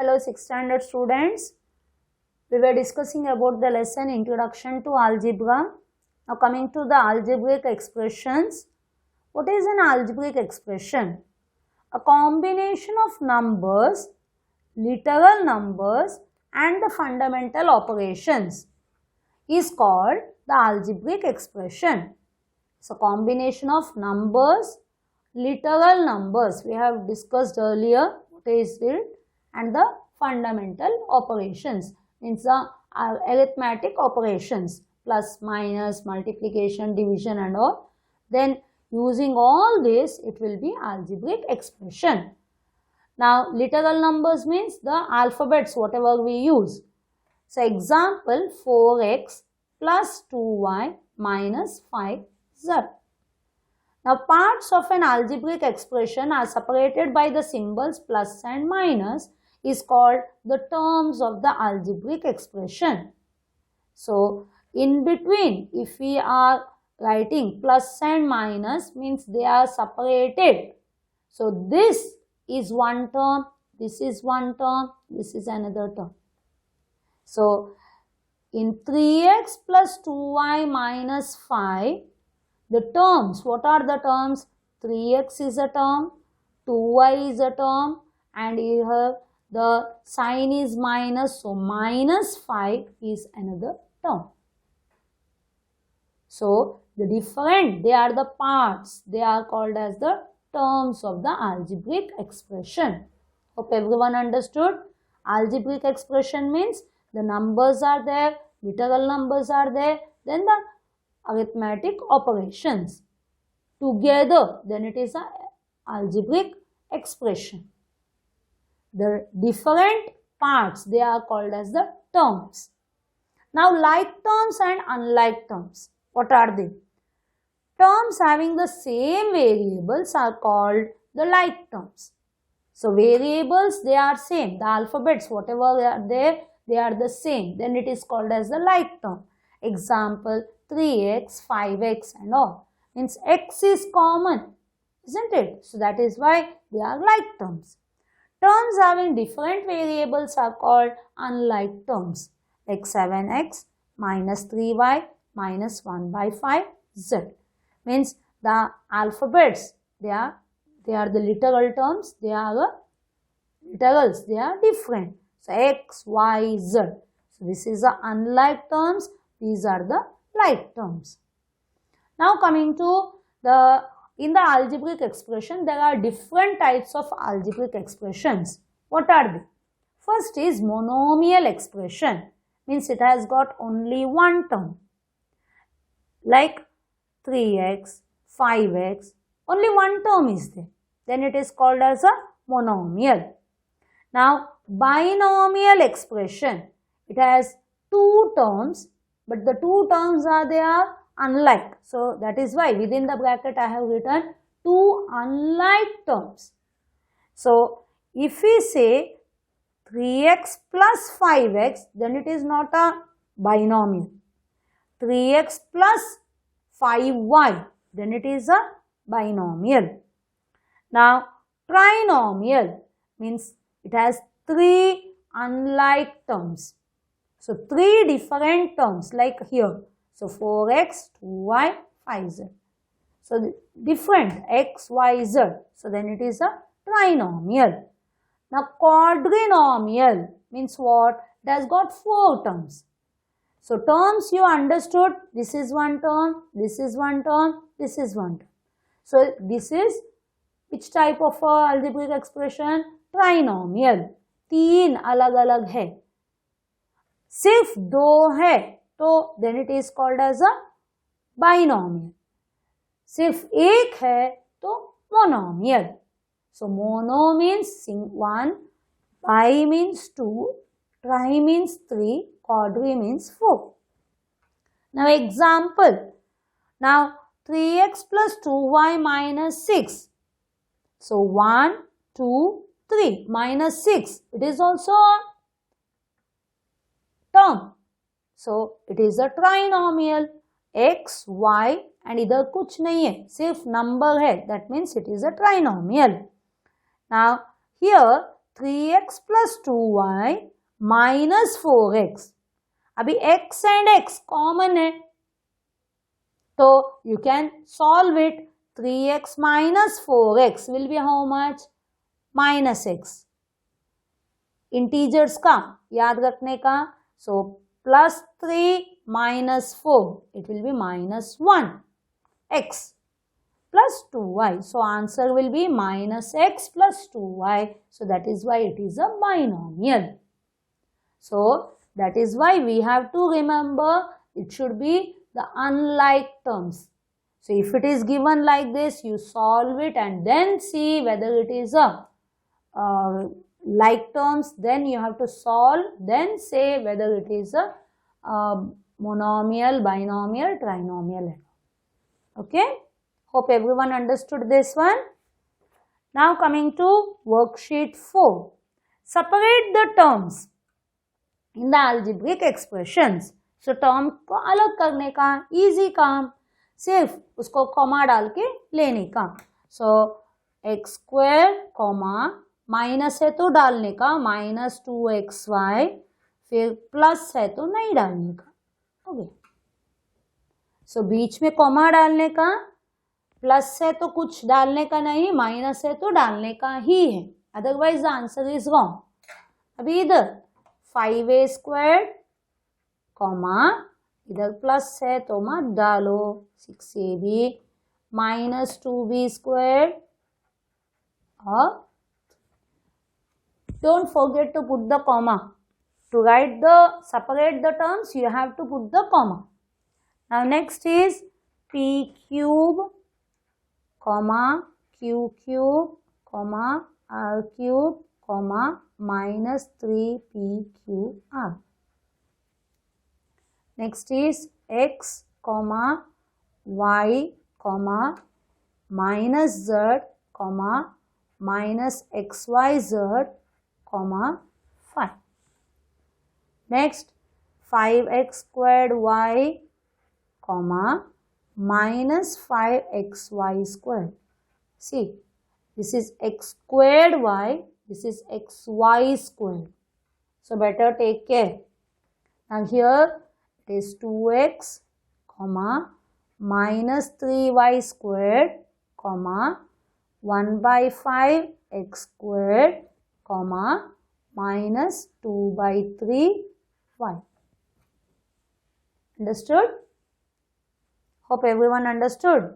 Hello 6th standard students. We were discussing about the lesson Introduction to Algebra. Now coming to the algebraic expressions. What is an algebraic expression? A combination of numbers, literal numbers and the fundamental operations is called the algebraic expression. It's a combination of numbers, literal numbers. We have discussed earlier what is it, and the fundamental operations means the arithmetic operations, plus, minus, multiplication, division and all. Then using all this it will be algebraic expression. Now literal numbers means the alphabets whatever we use. So example 4x plus 2y minus 5z. Now parts of an algebraic expression are separated by the symbols plus and minus is called the terms of the algebraic expression. So in between if we are writing plus and minus means they are separated. So this is one term, this is one term, this is another term. So in 3x plus 2y minus 5, the terms, what are the terms? 3x is a term, 2y is a term, and here the sign is minus, so minus 5 is another term. So the different, they are the parts, they are called as the terms of the algebraic expression. Hope everyone understood. Algebraic expression means the numbers are there, literal numbers are there, then the arithmetic operations together, then it is an algebraic expression. The different parts, they are called as the terms. Now like terms and unlike terms, what are they? Terms having the same variables are called the like terms. So variables, they are same, the alphabets whatever are there, they are the same, then it is called as the like term. Example 3x, 5x and all. Means x is common, isn't it? So that is why they are like terms. Terms having different variables are called unlike terms, like 7x minus 3y minus 1 by 5z. Means the alphabets, they are the literal terms, they are the literals, they are different. So x, y, z. So this is the unlike terms, these are the like terms. Now coming to in the algebraic expression, there are different types of algebraic expressions. What are they? First is monomial expression, means it has got only one term, like 3x, 5x, only one term is there. Then it is called as a monomial. Now binomial expression, it has two terms, but the two terms they are unlike. So that is why within the bracket I have written two unlike terms. So if we say 3x plus 5x, then it is not a binomial. 3x plus 5y, then it is a binomial. Now trinomial means it has three unlike terms. So three different terms like here. So 4x, 2y, 5z. So different x, y, z. So then it is a trinomial. Now quadrinomial means what? It has got four terms. So terms you understood, this is one term, this is one term, this is one term. So this is which type of algebraic expression? Trinomial. तीन अलग अलग है, सिर्फ दो है तो then it is called as a binomial. सिर्फ एक है तो monomial. So mono means one, bi means two, tri means three, quadri means four. Now example. Now 3x plus 2y minus 6. So 1, 2, 3 minus 6. It is also a term. So it is a trinomial. X, y and इधर कुछ नहीं है, सिर्फ number है. That means it is a trinomial. Now here 3x plus 2y minus 4x. अभी x and x common है, तो you can solve it. 3x minus 4x will be how much? Minus x. Integers का याद रखने का. So plus 3 minus 4, it will be minus 1 x plus 2y. So answer will be minus x plus 2y. So that is why it is a binomial. So that is why we have to remember it should be the unlike terms. So if it is given like this, you solve it and then see whether it is a like terms. Then you have to solve, then say whether it is a monomial, binomial, trinomial. Okay. Hope everyone understood this one. Now coming to worksheet 4. Separate the terms in the algebraic expressions. So term को अलग करने का easy काम, सिर्फ उसको comma डाल के लेने का. So x square comma minus है तो डालने का minus 2xy, फिर प्लस है तो नहीं डालने का. ओके. सो बीच में कॉमा डालने का, प्लस है तो कुछ डालने का नहीं, माइनस है तो डालने का ही है, otherwise the answer is wrong. अभी इधर 5a स्क्वायर कॉमा इधर प्लस है तो मत डालो, 6ab माइनस 2b स्क्वायर, और don't forget to put the comma. To write the, separate the terms, you have to put the comma. Now next is p cube, comma, q cube, comma, r cube, comma, minus 3pqr. Next is x, comma, y, comma, minus z, comma, minus xyz, comma 5. Next 5x squared y, comma, minus 5xy squared. See, this is x squared y, this is xy squared. So better take care. Now here it is 2x, comma, minus 3y squared, comma, 1 by 5 x squared, comma, minus 2 by 3 y. Understood? Hope everyone understood.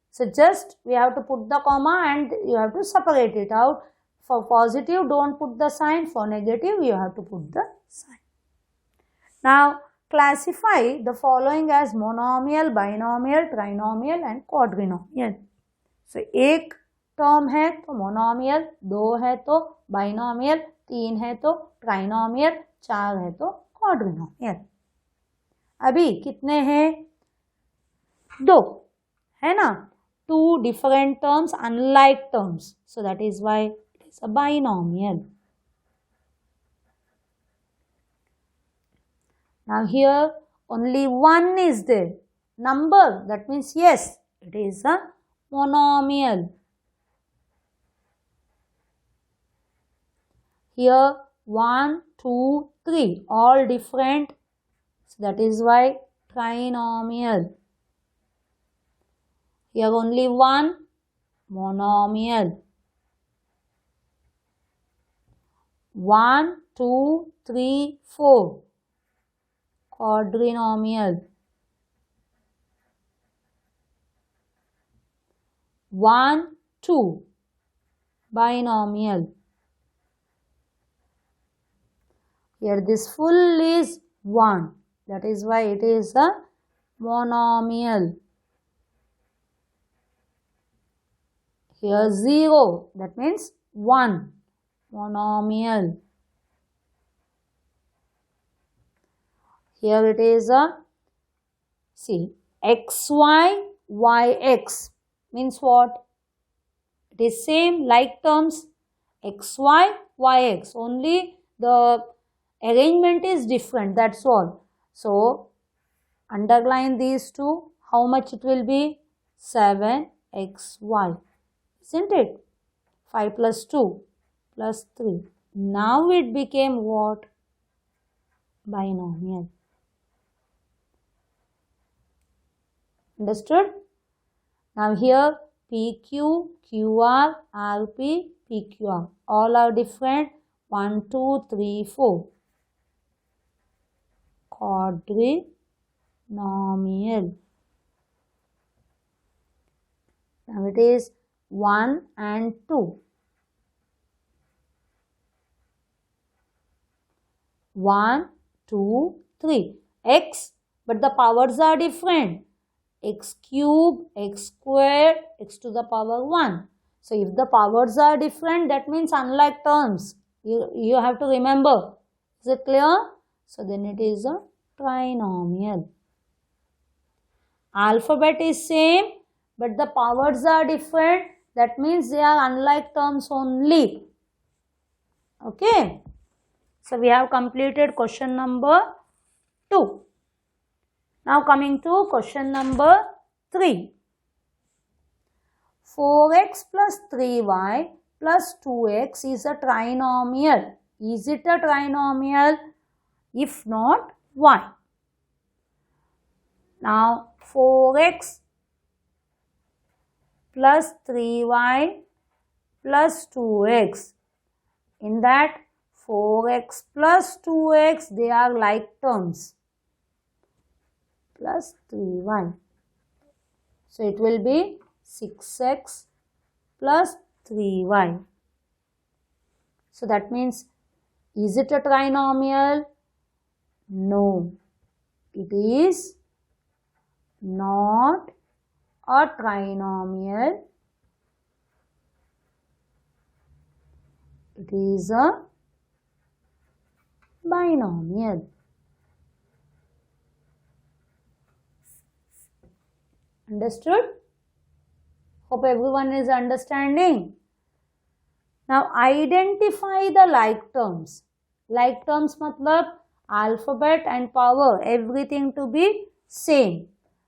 So just we have to put the comma and you have to separate it out. For positive, don't put the sign. For negative, you have to put the sign. Now classify the following as monomial, binomial, trinomial and quadrinomial. So एक term है तो monomial, 2 है तो binomial, 3 है तो trinomial, 4 है तो क्वाड्रिनोमियल. अभी कितने हैं? 2 है ना. 2 different terms, unlike terms. So that is why it is a binomial. Now here only 1 is there. Number, that means yes, it is a monomial. Here 1, 2, 3 all different, so that is why trinomial. Here only 1, monomial. 1, 2, 3, 4 quadrinomial. 1, 2 binomial. Here this full is 1, that is why it is a monomial. Here 0, that means 1, monomial. Here it is a, see, xy, yx means what? It is same like terms, xy, yx, only the arrangement is different, that's all. So underline these two. How much it will be? 7xy, isn't it? 5 plus 2 plus 3. Now it became what? Binomial. Understood? Now here PQ, QR, RP, PQR. All are different. 1, 2, 3, 4. Quadrinomial. Now it is 1 and 2. 1, 2, 3. X, but the powers are different. X cube, x squared, x to the power 1. So if the powers are different, that means unlike terms. You have to remember. Is it clear? So then it is a trinomial. Alphabet is same, but the powers are different. That means they are unlike terms only. Okay. So we have completed question number 2. Now coming to question number 3. 4x plus 3y plus 2x is a trinomial. Is it a trinomial? If not, why? Now 4x plus 3y plus 2x. In that 4x plus 2x, they are like terms. Plus 3y. So it will be 6x plus 3y. So that means, is it a trinomial? No, it is not a trinomial. It is a binomial. Understood? Hope everyone is understanding. Now identify the like terms. Like terms matlab alphabet and power, everything to be same.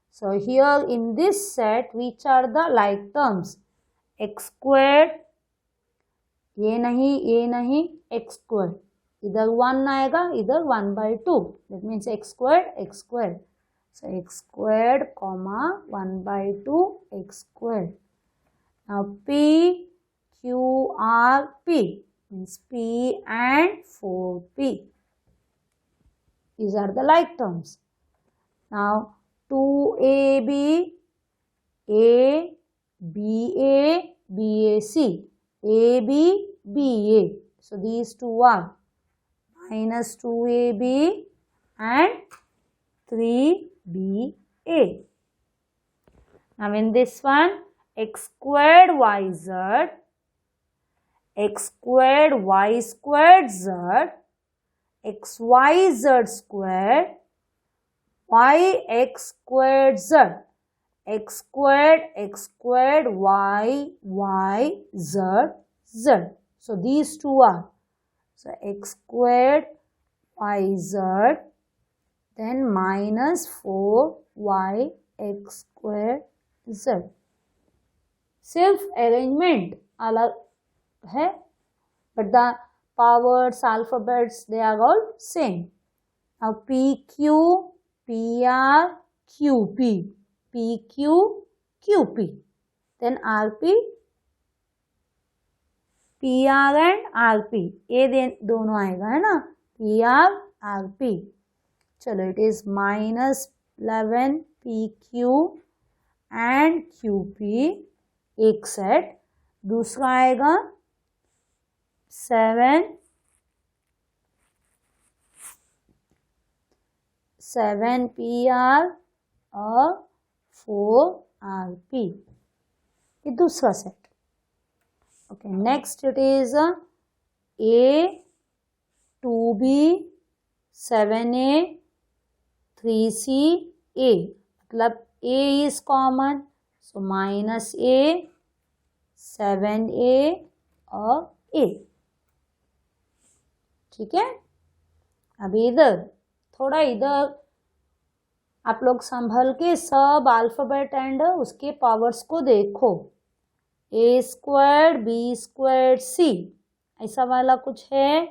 So here in this set, which are the like terms? X squared, ये नहीं, x squared. इधर 1 आएगा, इधर 1 by 2. That means x squared, x squared. So x squared, comma 1 by 2 x squared. Now P, Q, R, P means P and 4P. These are the like terms. Now 2AB, A, BA, BAC, AB, BA. So these two are minus 2AB and 3BA. Now in this one, x squared yz, x squared y squared z, xyz squared, yx squared z, x squared y z z. So these two are, so x squared yz, then minus 4yx squared z. सिर्फ arrangement अलग है, but the powers, alphabets, they are all same. Now PQ, PR, QP, PQ, QP, then RP, PR and RP, ये दोनों आएगा है ना, PR, RP. चलो, it is minus 11 PQ and QP, एक सेट. दूसरा आएगा 7 PR और 4 RP, ये दूसरा set. Okay, next it is A 2B 7A 3C A, मतलब A is common, so minus A 7A और A. ठीक है. अभी इधर थोड़ा इधर आप लोग संभल के सब अल्फाबेट एंड उसके पावर्स को देखो. A squared B squared C, ऐसा वाला कुछ है?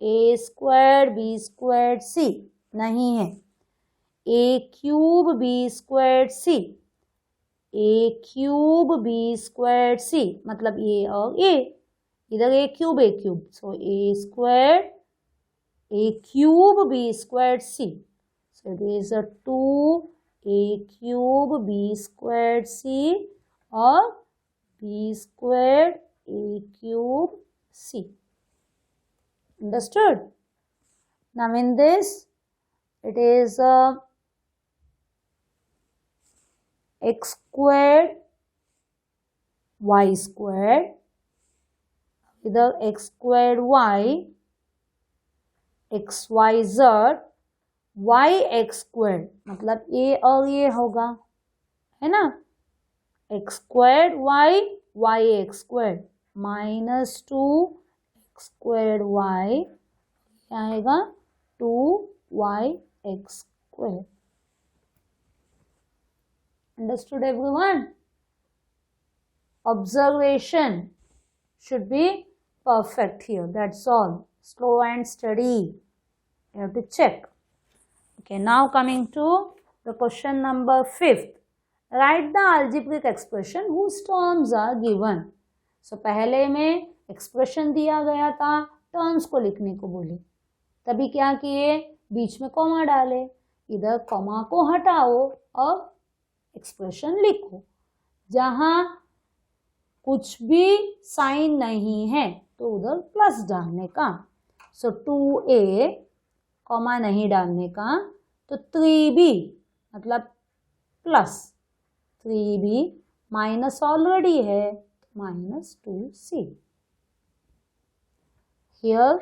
A square b square c नहीं है। A cube b square c, a cube b square c मतलब ए और ए, इधर a cube, so a square a cube b squared c. So it is a 2a cube b squared c or b squared a cube c. Understood? Now in this it is x squared y squared, either x squared y x y z y x square मतलब a और ये होगा, है ना, x square y y x square minus 2 x square y आएगा 2 y x square. Understood everyone? Observation should be perfect here, that's all. Slow and steady, you have to check. Okay, now coming to the question number 5th. Write the algebraic expression whose terms are given. So पहले में expression दिया गया था, terms को लिखने को बोले, तभी क्या किए, बीच में कॉमा डाले, इधर कॉमा को हटाओ और expression लिखो। जहाँ कुछ भी साइन नहीं है तो उधर प्लस डालने का। सो 2a कॉमा नहीं डालने का, तो 3b मतलब प्लस 3b, माइनस ऑलरेडी है minus 2c। Here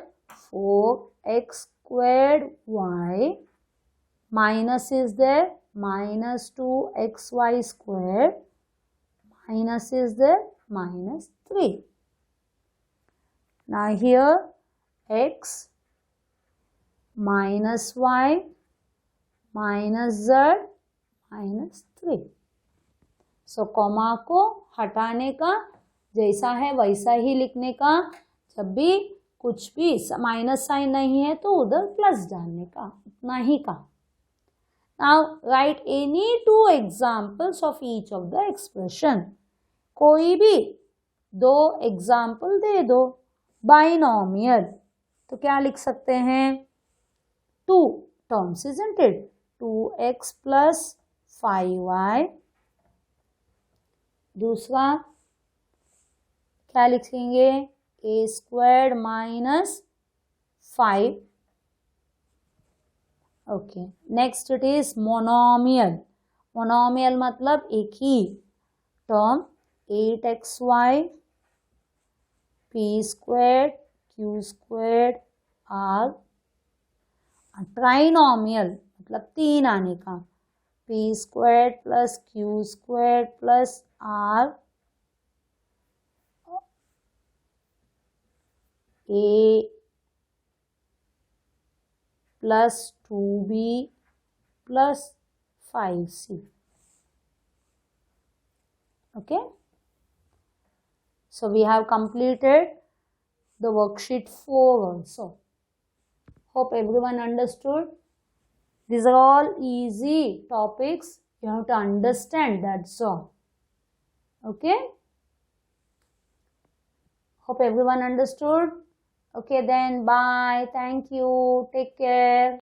4x squared y minus is there, minus 2xy squared minus is there, minus 3. Now here x minus y minus z minus 3. So comma को हटाने का, जैसा है वैसा ही लिखने का, जब भी कुछ भी माइनस साइन नहीं है तो उधर प्लस डालने का, उतना ही का। Now write any 2 examples of each of the expression. कोई भी 2 एग्जाम्पल दे दो। बाइनोमियल तो क्या लिख सकते हैं, 2 terms isn't it, 2x plus 5y। दूसरा क्या लिखेंगे, a squared minus 5। Okay, next it is monomial. Monomial मतलब एक ही term, 8xy p squared q squared r। Trinomial मतलब 3 आने का, p squared plus q squared plus r a plus 2b plus 5c। Okay, so we have completed the worksheet 4 also. Hope everyone understood. These are all easy topics, you have to understand, that's all. Okay, hope everyone understood. Okay then, bye, thank you, take care.